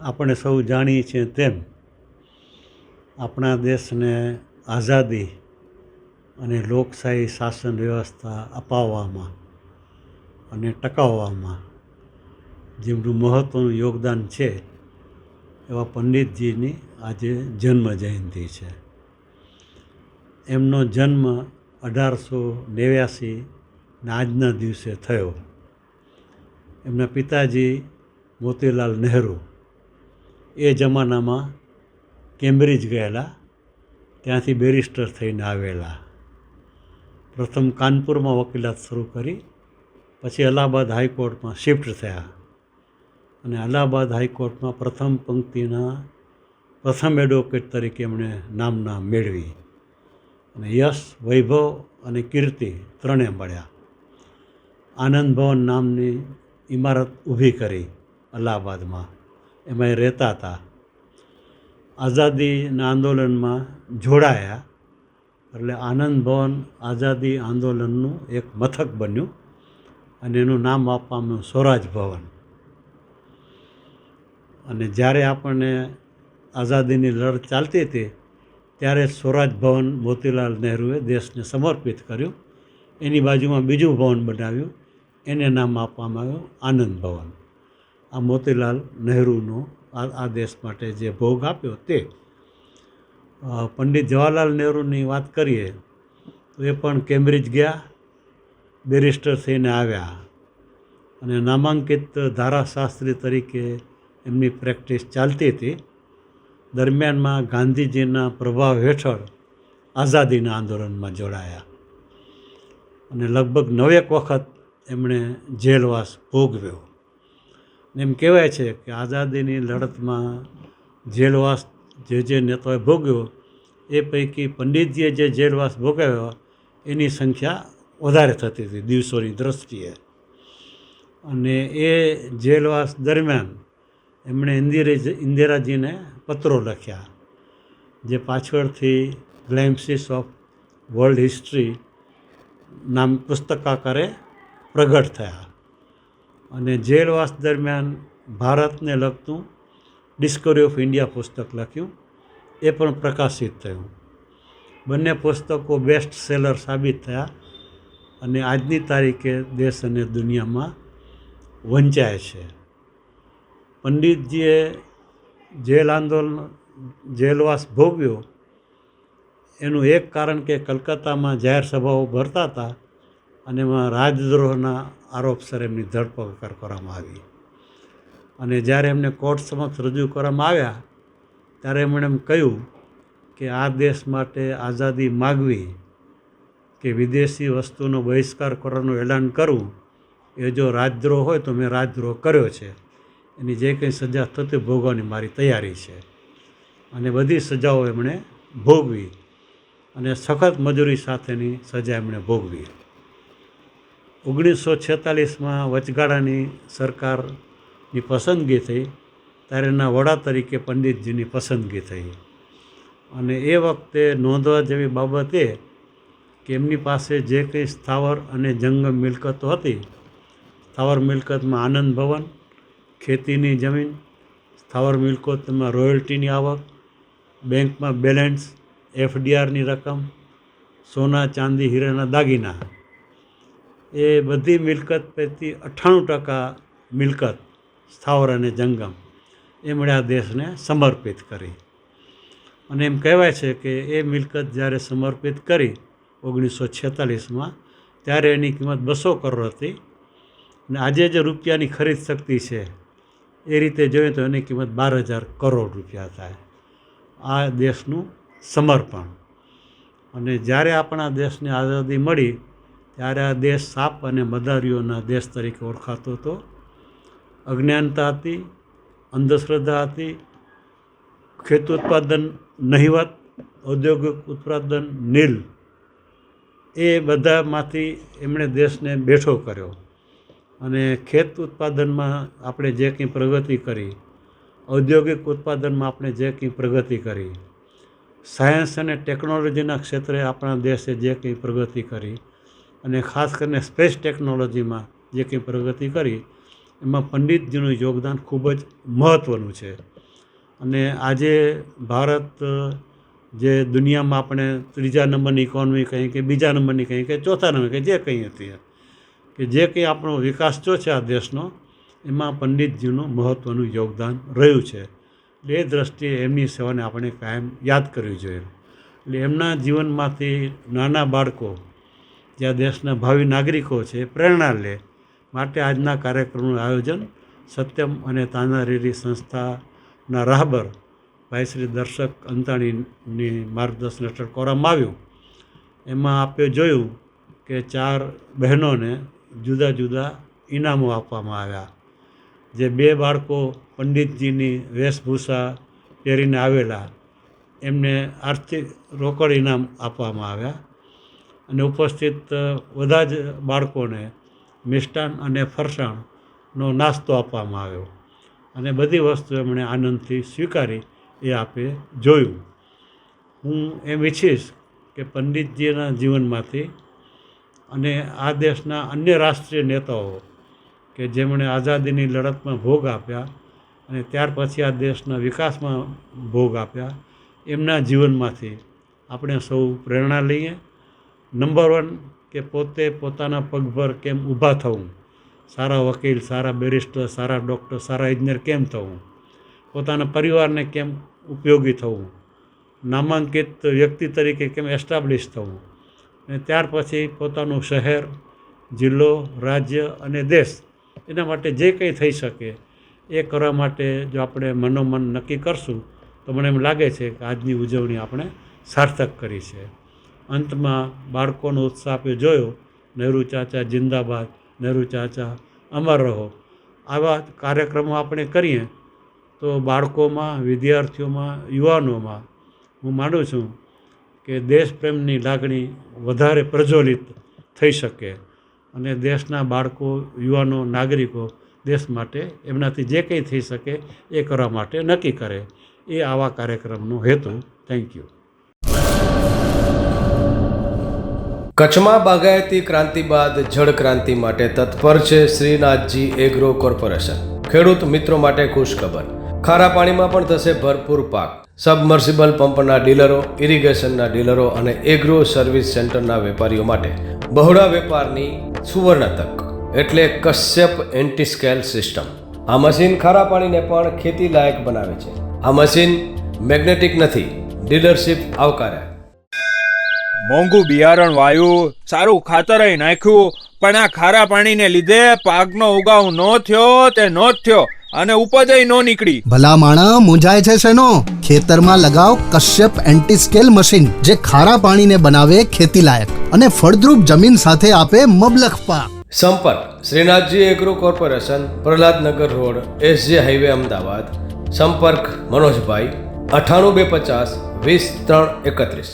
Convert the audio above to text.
આપણે સૌ જાણીએ છીએ તેમ આપણા દેશને આઝાદી અને લોકશાહી શાસન વ્યવસ્થા અપાવવામાં અને ટકાવવામાં જેમનું મહત્ત્વનું યોગદાન છે એવા પંડિતજીની આજે જન્મ જયંતિ છે. એમનો જન્મ 1889 આજના દિવસે થયો. એમના પિતાજી મોતીલાલ નહેરુ એ જમાનામાં કેમ્બ્રિજ ગયેલા, ત્યાંથી બેરિસ્ટર થઈને આવેલા. પ્રથમ કાનપુરમાં વકીલાત શરૂ કરી, પછી અલ્હાબાદ હાઈકોર્ટમાં શિફ્ટ થયા અને અલ્હાબાદ હાઈકોર્ટમાં પ્રથમ પંક્તિના પ્રથમ એડવોકેટ તરીકે એમણે નામના મેળવી અને યશ, વૈભવ અને કીર્તિ ત્રણે મળ્યા. આનંદ ભવન નામની ઇમારત ઊભી કરી અલ્હાબાદમાં, એમાં એ રહેતા હતા. આઝાદીના આંદોલનમાં જોડાયા એટલે આનંદ ભવન આઝાદી આંદોલનનું એક મથક બન્યું અને એનું નામ આપવામાં આવ્યું સ્વરાજ ભવન. અને જ્યારે આપણને આઝાદીની લડત ચાલતી હતી ત્યારે સ્વરાજ ભવન મોતીલાલ નહેરુએ દેશને સમર્પિત કર્યું. એની બાજુમાં બીજું ભવન બનાવ્યું, એને નામ આપવામાં આવ્યું આનંદ ભવન. આ મોતીલાલ નહેરુનો આ દેશ માટે જે ભોગ આપ્યો તે. પંડિત જવાહરલાલ નહેરુની વાત કરીએ તો એ પણ કેમ્બ્રિજ ગયા, બેરિસ્ટર થઈને આવ્યા અને નામાંકિત ધારાશાસ્ત્રી તરીકે એમની પ્રેક્ટિસ ચાલતી હતી. દરમિયાનમાં ગાંધીજીના પ્રભાવ હેઠળ આઝાદીના આંદોલનમાં જોડાયા અને લગભગ 9 વખત એમણે જેલવાસ ભોગવ્યો. એમ કહેવાય છે કે આઝાદીની લડતમાં જેલવાસ જે નેતાઓએ ભોગવ્યો એ પૈકી પંડિતજીએ જે જેલવાસ ભોગવ્યો એની સંખ્યા વધારે થતી હતી દિવસોની દૃષ્ટિએ. અને એ જેલવાસ દરમિયાન એમણે ઇન્દિરાજીને પત્રો લખ્યા, જે પાછળથી ગ્લેમ્સીસ ઓફ વર્લ્ડ હિસ્ટ્રી નામ પુસ્તકાકારે પ્રગટ થયા. અને જેલવાસ દરમિયાન ભારતને લગતું ડિસ્કવરી ઓફ ઇન્ડિયા પુસ્તક લખ્યું, એ પણ પ્રકાશિત થયું. બંને પુસ્તકો બેસ્ટ સેલર સાબિત થયા અને આજની તારીખે દેશ અને દુનિયામાં વંચાય છે. પંડિતજીએ જેલવાસ ભોગવ્યો એનું એક કારણ કે કલકત્તામાં જાહેર સભાઓ ભરતા હતા અને એમાં રાજદ્રોહના આરોપસર એમની ધરપકડ કરવામાં આવી. અને જ્યારે એમને કોર્ટ સમક્ષ રજૂ કરવામાં આવ્યા ત્યારે એમણે એમ કહ્યું કે આ દેશ માટે આઝાદી માગવી કે વિદેશી વસ્તુનો બહિષ્કાર કરવાનું એલાન કરવું એ જો રાજદ્રોહ હોય તો મેં રાજદ્રોહ કર્યો છે, એની જે કંઈ સજા થતી ભોગવવાની મારી તૈયારી છે. અને બધી સજાઓ એમણે ભોગવી અને સખત મજૂરી સાથેની સજા એમણે ભોગવી. 1946માં વચગાળાની સરકારની પસંદગી થઈ ત્યારે એના વડા તરીકે પંડિતજીની પસંદગી થઈ. અને એ વખતે નોંધવા જેવી બાબત એ કે એમની પાસે જે કંઈ સ્થાવર અને જંગમ મિલકતો હતી, સ્થાવર મિલકતમાં આનંદ ભવન, ખેતીની જમીન, સ્થાવર મિલકતમાં રોયલ્ટીની આવક, બેંકમાં બેલેન્સ, FDRની રકમ, સોના ચાંદી હીરાના દાગીના, એ બધી મિલકત પૈકી 98% મિલકત સ્થાવર અને જંગમ એમણે આ દેશને સમર્પિત કરી. અને એમ કહેવાય છે કે એ મિલકત જ્યારે સમર્પિત કરી 1946માં ત્યારે એની કિંમત 200 કરોડ હતી અને આજે જે રૂપિયાની ખરીદ શક્તિ છે એ રીતે જોઈએ તો એની કિંમત 12,000 કરોડ રૂપિયા થાય. આ દેશનું સમર્પણ. અને જ્યારે આપણા દેશને આઝાદી મળી ત્યારે આ દેશ સાપ અને મદારીઓના દેશ તરીકે ઓળખાતો હતો. અજ્ઞાનતા હતી, અંધશ્રદ્ધા હતી, ખેત ઉત્પાદન નહિવત, ઔદ્યોગિક ઉત્પાદન નીલ, એ બધામાંથી એમણે દેશને બેઠો કર્યો. અને ખેત ઉત્પાદનમાં આપણે જે કંઈ પ્રગતિ કરી, ઔદ્યોગિક ઉત્પાદનમાં આપણે જે કંઈ પ્રગતિ કરી, સાયન્સ અને ટેકનોલોજીના ક્ષેત્રે આપણા દેશે જે કંઈ પ્રગતિ કરી અને ખાસ કરીને સ્પેસ ટેકનોલોજીમાં જે કંઈ પ્રગતિ કરી એમાં પંડિતજીનું યોગદાન ખૂબ જ મહત્ત્વનું છે. અને આજે ભારત જે દુનિયામાં આપણે ત્રીજા નંબરની ઇકોનોમી કહીએ કે બીજા નંબરની કહીએ કે ચોથા નંબર કે જે કહીએ તે કે જે કંઈ આપણો વિકાસ થયો છે આ દેશનો એમાં પંડિતજીનું મહત્ત્વનું યોગદાન રહ્યું છે. એટલે એ દૃષ્ટિએ એમની સેવાને આપણે કાયમ યાદ કરવી જોઈએ. એટલે એમના જીવનમાંથી નાના બાળકો જે આ દેશના ભાવિ નાગરિકો છે પ્રેરણા લે માટે આજના કાર્યક્રમનું આયોજન સત્યમ અને તાનારીરી સંસ્થાના રાહબર ભાઈ શ્રી દર્શક અંતાણીની માર્ગદર્શન હેઠળ કરવામાં આવ્યું. એમાં આપણે જોયું કે 4 બહેનોને જુદા જુદા ઇનામો આપવામાં આવ્યા. જે 2 બાળકો પંડિતજીની વેશભૂષા પહેરીને આવેલા એમને આર્થિક રોકડ ઇનામ આપવામાં આવ્યા અને ઉપસ્થિત બધા જ બાળકોને મિષ્ટાન અને ફરસાણનો નાસ્તો આપવામાં આવ્યો અને બધી વસ્તુ એમણે આનંદથી સ્વીકારી એ આપે જોયું. હું એમ ઈચ્છીશ કે પંડિતજીના જીવનમાંથી અને આ દેશના અન્ય રાષ્ટ્રીય નેતાઓ કે જેમણે આઝાદીની લડતમાં ભોગ આપ્યા અને ત્યાર પછી આ દેશના વિકાસમાં ભોગ આપ્યા એમના જીવનમાંથી આપણે સૌ પ્રેરણા લઈએ. નંબર 1 કે પોતે પોતાના પગભર કેમ ઊભા થવું, સારા વકીલ, સારા બેરિસ્ટર, સારા ડૉક્ટર, સારા ઇજનેર કેમ થવું, પોતાના પરિવારને કેમ ઉપયોગી થવું, નામાંકિત વ્યક્તિ તરીકે કેમ એસ્ટાબ્લિશ થવું અને ત્યાર પછી પોતાનું શહેર, જિલ્લો, રાજ્ય અને દેશ એના માટે જે કંઈ થઈ શકે એ કરવા માટે જો આપણે મનોમન નક્કી કરશું તો મને એમ લાગે છે કે આજની ઉજવણી આપણે સાર્થક કરી છે. અંતમાં બાળકોનો ઉત્સાહ આપણે જોયો. નહેરુ ચાચા જિંદાબાદ, નહેરુ ચાચા અમર રહો. આવા કાર્યક્રમો આપણે કરીએ તો બાળકોમાં, વિદ્યાર્થીઓમાં, યુવાનોમાં હું માનું છું કે દેશપ્રેમની લાગણી વધારે પ્રજ્વલિત થઈ શકે અને દેશના બાળકો, યુવાનો, નાગરિકો દેશ માટે એમનાથી જે કંઈ થઈ શકે એ કરવા માટે નક્કી કરે. એ આવા કાર્યક્રમનો હેતુ. Thank you. કચ્છમાં બાગાયતી ક્રાંતિ બાદ જળ ક્રાંતિ માટે તત્પર છે શ્રીનાથજી એગ્રો કોર્પોરેશન. ખેડૂત મિત્રો માટે ખુશખબર, ખારા પાણીમાં પણ થશે ભરપૂર પાક. સબમર્સિબલ પંપના ડીલરો, ઇરિગેશનના ડીલરો અને એગ્રો સર્વિસ સેન્ટરના વેપારીઓ માટે બહોળા વેપારની સુવર્ણ તક એટલે કશ્યપ એન્ટીસ્કેલ સિસ્ટમ. આ મશીન ખારા પાણીને પણ ખેતી લાયક બનાવે છે. આ મશીન મેગ્નેટિક નથી, ડીલરશીપ આવકાર્યા. મોંઘું બિયારણ વાયું, સારું ખાતરય નાખ્યું, પણ આ ખારા પાણીને લીધે પાકનો ઉગાવ નો થયો તે નો જ થયો અને ઉપજય નો નીકળી. ભલા માણા મૂંઝાય છે શેનો? ખેતરમાં લગાવ કશ્યપ એન્ટીસ્કેલ મશીન જે ખારા પાણીને બનાવે ખેતી લાયક અને ફળદ્રુપ જમીન સાથે આપે મબલખ પાક. સંપર્ક Shrinathji agro corporation, Prahlad Nagar road, SJ highway, Ahmedabad. સંપર્ક મનોજભાઈ 98 250 20 331.